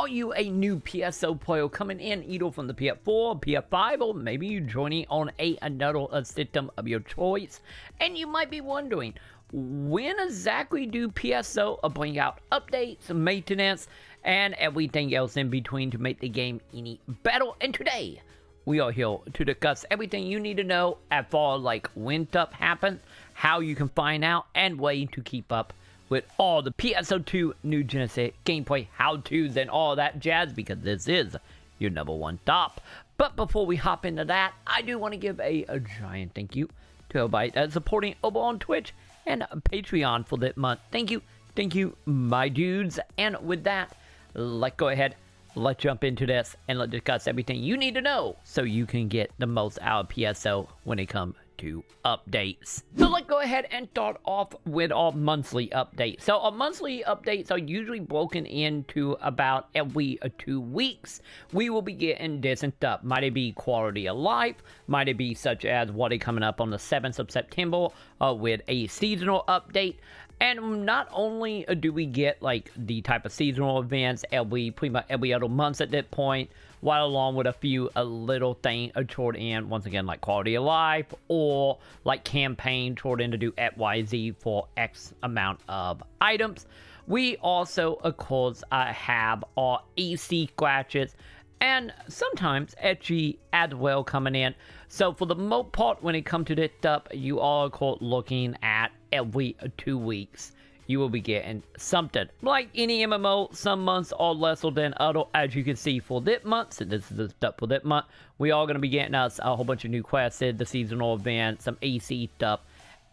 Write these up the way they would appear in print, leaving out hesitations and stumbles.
Are you a new PSO player coming in either from the PS4, PS5, or maybe you're joining on another system of your choice? And you might be wondering, when exactly do PSO bring out updates, maintenance, and everything else in between to make the game any better? And today, we are here to discuss everything you need to know as far as like when stuff happens, how you can find out, and way to keep up with all the PSO2 New Genesis gameplay, how-tos, and all that jazz, because this is your #1 top. But before we hop into that, I do want to give a giant thank you to everybody that's supporting over on Twitch and Patreon for this month. Thank you, my dudes. And with that, let's go ahead, let's jump into this, and let's discuss everything you need to know so you can get the most out of PSO when it comes to updates. So let's go ahead and start off with our monthly updates. So our monthly updates are usually broken into about every 2 weeks. We will be getting different stuff. Might it be quality of life? Might it be such as what is coming up on the 7th of September with a seasonal update? And not only do we get like the type of seasonal events pretty much every other month at that point, while along with a few little things toward in, once again, like quality of life or like campaign toward in to do XYZ for X amount of items. We also, of course, have our AC scratches and sometimes etchy as well coming in. So for the most part, when it comes to this stuff, you are, of course, looking at every 2 weeks. You will be getting something. Like any MMO, some months are lesser than other, as you can see for this month. So this is the stuff for this month. We are going to be getting us a whole bunch of new quests, the seasonal events, some AC stuff,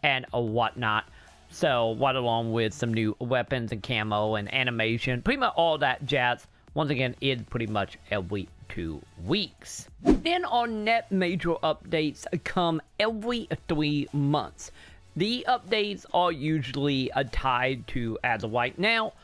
and whatnot. So, right along with some new weapons and camo and animation. Pretty much all that jazz, once again, is pretty much every 2 weeks. Then our net major updates come every 3 months. The updates are usually tied to, as of right now,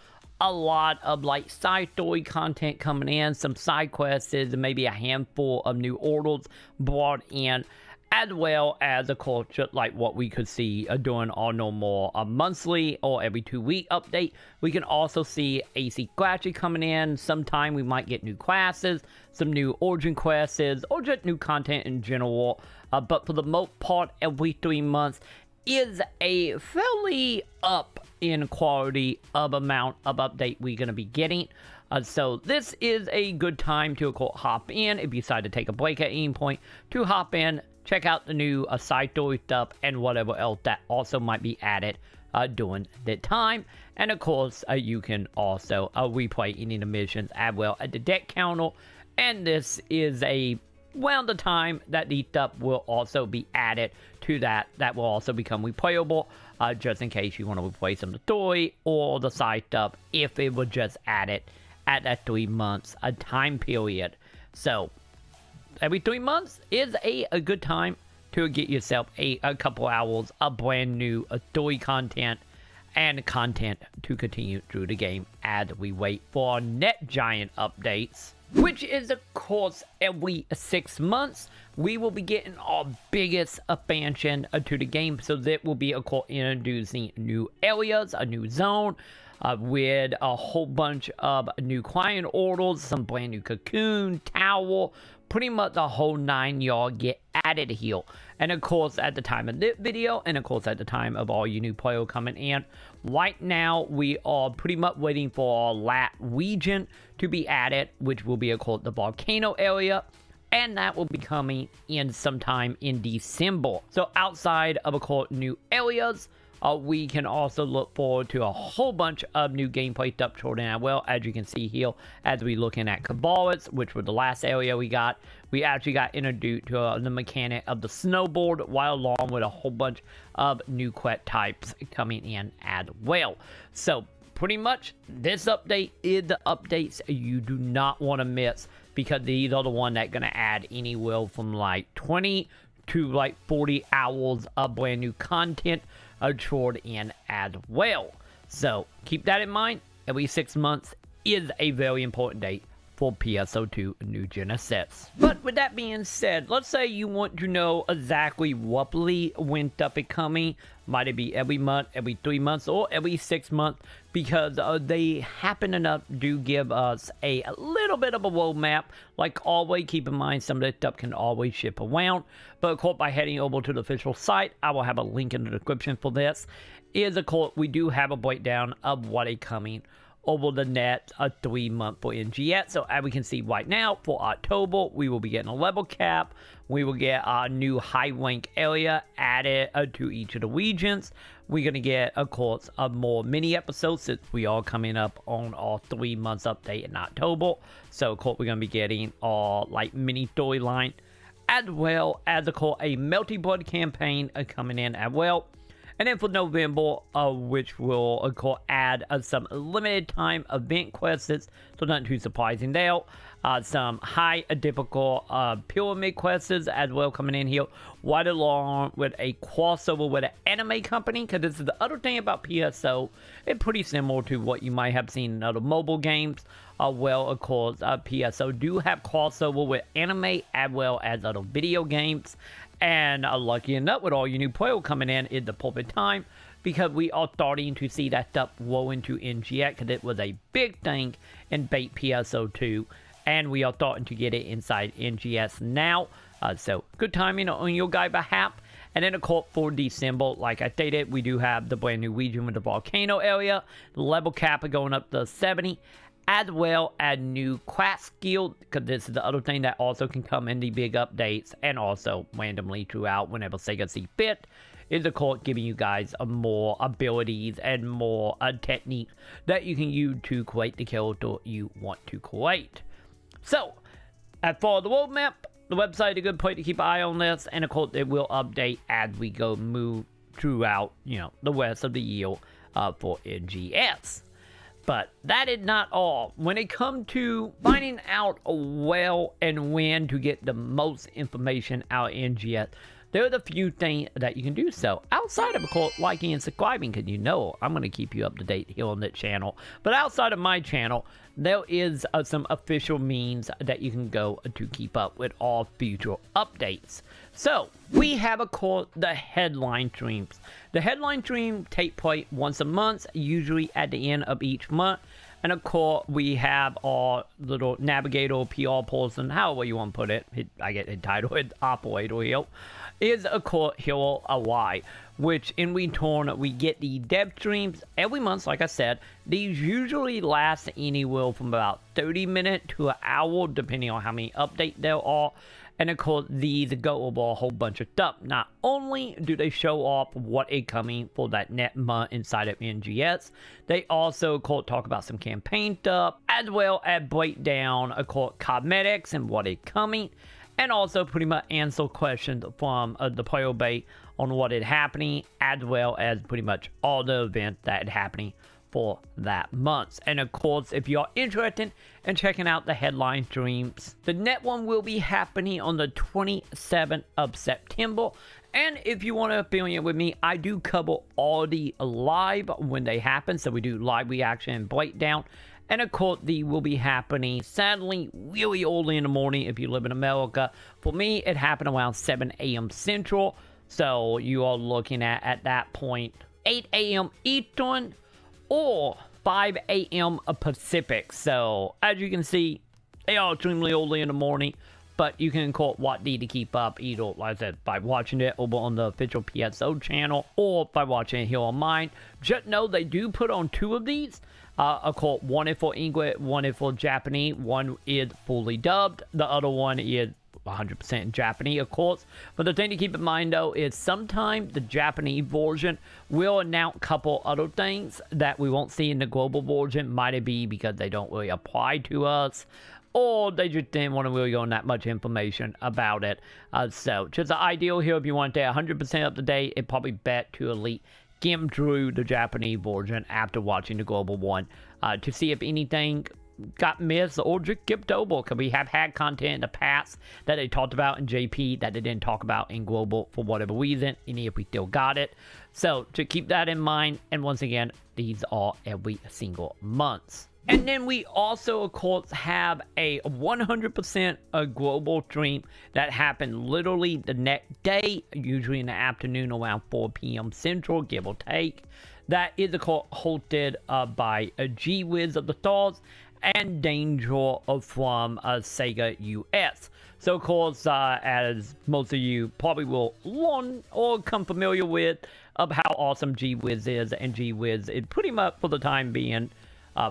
a lot of like side story content coming in, some side quests, and maybe a handful of new orders brought in, as well as, of course, just like what we could see during our normal monthly or every 2 week update. We can also see AC scratchy coming in. Sometime we might get new classes, some new origin quests, or just new content in general. But for the most part, every 3 months is a fairly up in quality of amount of update we're going to be getting. So this is a good time to, of course, hop in if you decide to take a break at any point, to hop in, check out the new side story stuff and whatever else that also might be added during the time. And of course, you can also replay any of the missions as well at the deck counter. And this is around the time that the stuff will also be added to that will also become replayable, just in case you want to replay some of the story or the side stuff if it was just added at that 3 months time period. So every 3 months is a good time to get yourself a couple hours of brand new story content and content to continue through the game as we wait for our net giant updates, which is, of course, every 6 months. We will be getting our biggest expansion to the game. So that will be, of course, introducing new areas, a new zone, with a whole bunch of new client orders, some brand new cocoon, tower, pretty much the whole 9 yards get added here. And of course, at the time of this video, and of course at the time of all you new players coming in, right now we are pretty much waiting for our lat region to be added, which will be, of course, the volcano area. And that will be coming in sometime in December. So outside of, course, new areas, we can also look forward to a whole bunch of new gameplay stuff toward in as well, as you can see here, as we looking at Cabalets, which was the last area we got. We actually got introduced to the mechanic of the snowboard, while along with a whole bunch of new quest types coming in as well. So pretty much this update is the updates you do not want to miss, because these are the ones that going to add anywhere from like 20 to like 40 hours of brand new content toward in as well. So keep that in mind. Every 6 months is a very important date for PSO2 New Genesis. But with that being said, let's say you want to know exactly what when stuff is coming. Might it be every month, every 3 months, or every 6 months? Because they happen enough do give us a little bit of a roadmap. Like always, keep in mind some of this stuff can always ship around. But of course, by heading over to the official site, I will have a link in the description for this. Of course, we do have a breakdown of what is coming over the next 3 month for NGS. So as we can see right now, for October, we will be getting a level cap. We will get a new high rank area added to each of the regions. We're going to get, of course, a more mini episodes since we are coming up on our 3 months update in October. So, of course, we're going to be getting our like mini storyline, as well as, of course, a Melty Blood campaign coming in as well. And then for November, which will, of course, add some limited time event quests, so nothing too surprising there. Some high difficult pyramid quests as well coming in here, right along with a crossover with an anime company, because this is the other thing about PSO. It's pretty similar to what you might have seen in other mobile games. Well, of course, PSO do have crossover with anime as well as other video games. And lucky enough, with all your new players coming in, is the perfect time, because we are starting to see that stuff roll into NGS, because it was a big thing in bait PSO2, and we are starting to get it inside NGS now. So good timing on your guys' behalf. And then, of course, for December, like I stated, we do have the brand new region with the volcano area, the level cap going up to 70. As well as new class skill, because this is the other thing that also can come in the big updates, and also randomly throughout whenever Sega see fit, is of course giving you guys more abilities and more technique that you can use to create the character you want to create. So, as for the roadmap, the website is a good place to keep an eye on this, and of course it will update as we move throughout, the rest of the year for NGS. But that is not all. When it comes to finding out well and when to get the most information out of NGS, there are a few things that you can do so. Outside of course, liking and subscribing, because I'm going to keep you up to date here on that channel. But outside of my channel, there is some official means that you can go to keep up with all future updates. So, we have, of course, the headline streams. The headline stream take place once a month, usually at the end of each month. And of course, we have our little navigator, PR person, however you want to put it. I get entitled operator here. Is of course Hero Ally, which in return we get the dev streams every month. Like I said, these usually last anywhere from about 30 minutes to an hour, depending on how many updates there are. And of course, these go over a whole bunch of stuff. Not only do they show off what is coming for that net month inside of NGS, they also, of course, talk about some campaign stuff, as well as break down, of course, cosmetics and what is coming, and also pretty much answer questions from the player base on what is happening, as well as pretty much all the events that are happening for that month. And of course, if you're interested in checking out the headline streams, the net one will be happening on the 27th of September. And if you want to affiliate with me, I do cover all the live when they happen. So we do live reaction and breakdown. And of course, they will be happening, sadly, really early in the morning if you live in America. For me, it happened around 7 a.m. Central. So you are looking at that point, 8 a.m. Eastern, or 5 a.m. Pacific. So, as you can see, they are extremely early in the morning, but you can call what need to keep up either, like I said, by watching it over on the official PSO channel, or by watching it here on mine. Just know they do put on 2 of these. Of course, one is for English, one is for Japanese, one is fully dubbed, the other one is 100% Japanese, of course. But the thing to keep in mind, though, is sometimes the Japanese version will announce a couple other things that we won't see in the global version. Might it be because they don't really apply to us, or they just didn't want to really go on that much information about it. So, just the ideal here, if you want to stay 100% up to date, it's probably best to elite skim through the Japanese version after watching the global one to see if anything got missed or just skipped over, because we have had content in the past that they talked about in JP that they didn't talk about in global for whatever reason, and if we still got it. So to keep that in mind, and once again, these are every single month. And then we also, of course, have a 100% global stream that happened literally the next day, usually in the afternoon around 4 p.m. Central, give or take. That is, of course, hosted by Whiz of the Stars and Danger from Sega US. So, of course, as most of you probably will learn or come familiar with, of how awesome Whiz is, and Whiz is pretty much, for the time being,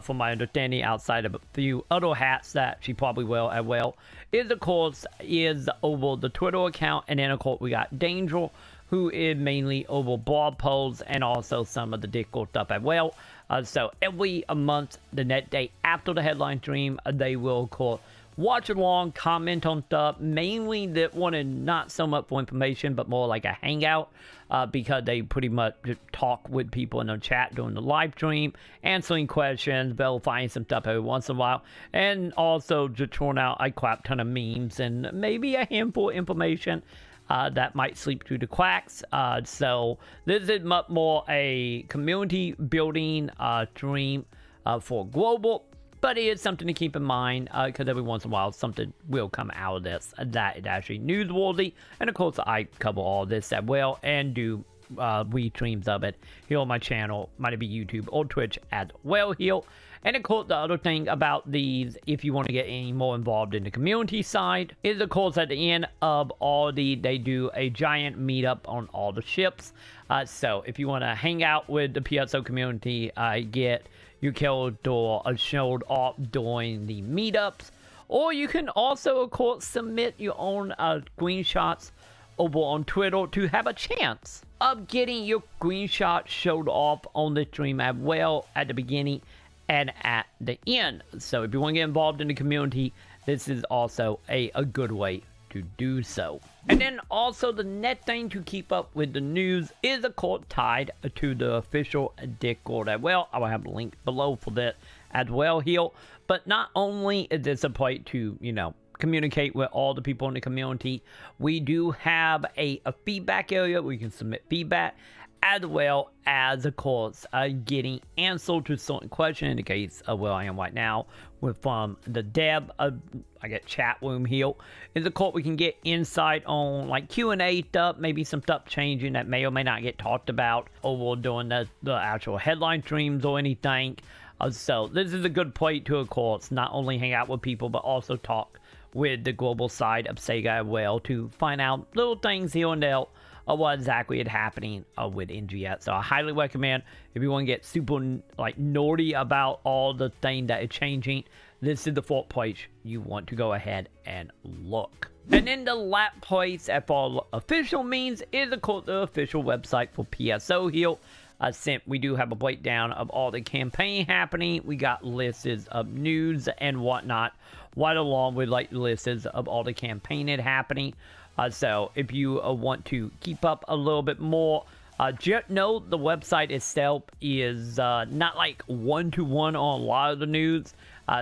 from my understanding, outside of a few other hats that she probably will as well, is, of course, is over the Twitter account. And then, of course, we got Danger, who is mainly over blog posts and also some of the Discord stuff as well. So every month, the net day after the headline stream, they will, of course, watch along, comment on stuff, mainly that wanted not so much for information, but more like a hangout, because they pretty much talk with people in the chat during the live stream, answering questions, verifying some stuff every once in a while, and also just throwing out a crap ton of memes and maybe a handful of information that might sleep through the cracks. So this is much more a community building stream for global. But it is something to keep in mind, because every once in a while something will come out of this that is actually newsworthy. And of course, I cover all this as well and do streams of it here on my channel, might be YouTube or Twitch as well here. And of course, the other thing about these, if you want to get any more involved in the community side, is of course at the end of all they do a giant meetup on all the ships. So if you want to hang out with the PSO community, get your character showed off during the meetups, or you can also, of course, submit your own screenshots over on Twitter to have a chance of getting your screenshot showed off on the stream as well at the beginning and at the end. So if you want to get involved in the community, this is also a good way to do so. And then also the next thing to keep up with the news is, of course, tied to the official Discord as well. I will have a link below for that as well here. But not only is this a place to, communicate with all the people in the community, we do have a feedback area where you can submit feedback, as well as, of course, getting answers to certain questions. In the case of where I am right now with the dev, I get chat room here. Is, of course, we can get insight on like Q&A stuff, maybe some stuff changing that may or may not get talked about over during the actual headline streams or anything. So this is a good place to, of course, not only hang out with people, but also talk with the global side of Sega as well, to find out little things here and there of what exactly is happening with NGS. So I highly recommend, if you want to get super nerdy about all the things that is changing, this is the fourth place you want to go ahead and look. And then the last place as far as official means is, of course, the official website for PSO here. Since we do have a breakdown of all the campaign happening, we got lists of news and whatnot, right along with lists of all the campaign happening. So if you want to keep up a little bit more, just know the website itself is not like one-to-one on a lot of the news,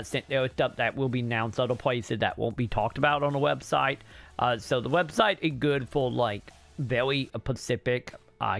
since there is stuff that will be announced other places that won't be talked about on the website. So the website is good for very specific,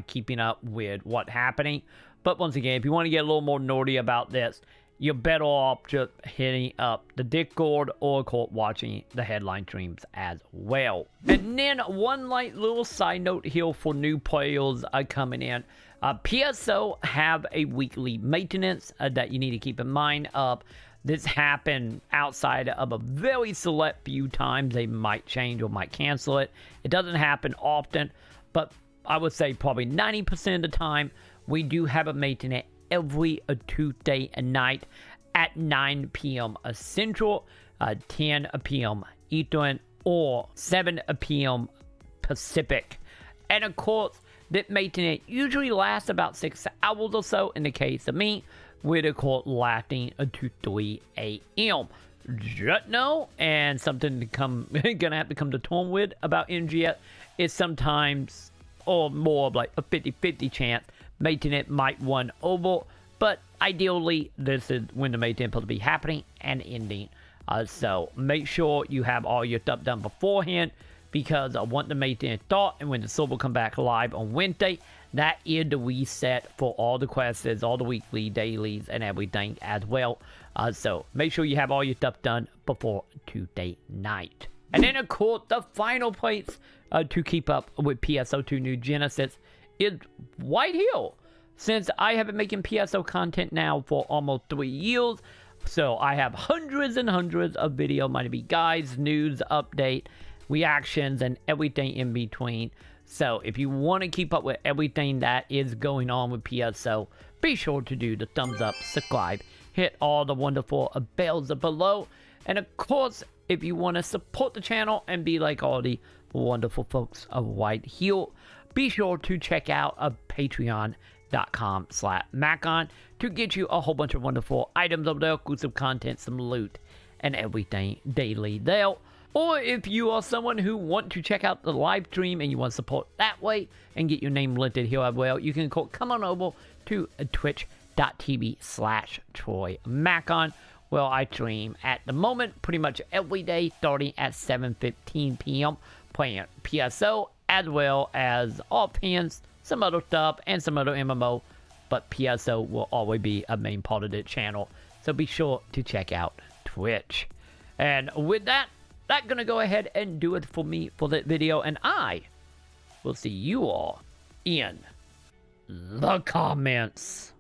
keeping up with what's happening. But once again, if you want to get a little more nerdy about this, you're better off just hitting up the Discord or watching the headline streams as well. And then one little side note here for new players coming in. PSO have a weekly maintenance that you need to keep in mind of. This happened outside of a very select few times. They might change or might cancel it. It doesn't happen often, but I would say probably 90% of the time, we do have a maintenance every Tuesday night at 9 p.m. Central, 10 p.m. Eastern, or 7 p.m. Pacific. And of course, that maintenance usually lasts about 6 hours or so in the case of me, with of course lasting to 3 a.m. Just know, and something to gonna have to come to terms with about NGS is sometimes, or more of a 50-50 chance, maintenance might run over, but ideally this is when the maintenance is supposed to be happening and ending. So make sure you have all your stuff done beforehand, because I want the maintenance start, and when the server come back live on Wednesday, that is the reset for all the quests, all the weekly, dailies, and everything as well. So make sure you have all your stuff done before Tuesday night. And then, of course, the final place to keep up with PSO2 New Genesis is White Hill. Since I have been making PSO content now for almost 3 years, so I have hundreds and hundreds of video, might be guides, news, update, reactions, and everything in between. So if you want to keep up with everything that is going on with PSO, be sure to do the thumbs up, subscribe, hit all the wonderful bells below, and of course, if you want to support the channel and be like all the wonderful folks of White Hill, be sure to check out patreon.com/Maconn to get you a whole bunch of wonderful items over there, exclusive content, some loot, and everything daily there. Or if you are someone who want to check out the live stream and you want to support that way and get your name listed here as well, you can come on over to twitch.tv/TroyMaconn, where I stream at the moment pretty much every day starting at 7:15 p.m. playing PSO as well as offhands, some other stuff, and some other MMO, but PSO will always be a main part of the channel, so be sure to check out Twitch. And with that, that's gonna go ahead and do it for me for that video, and I will see you all in the comments.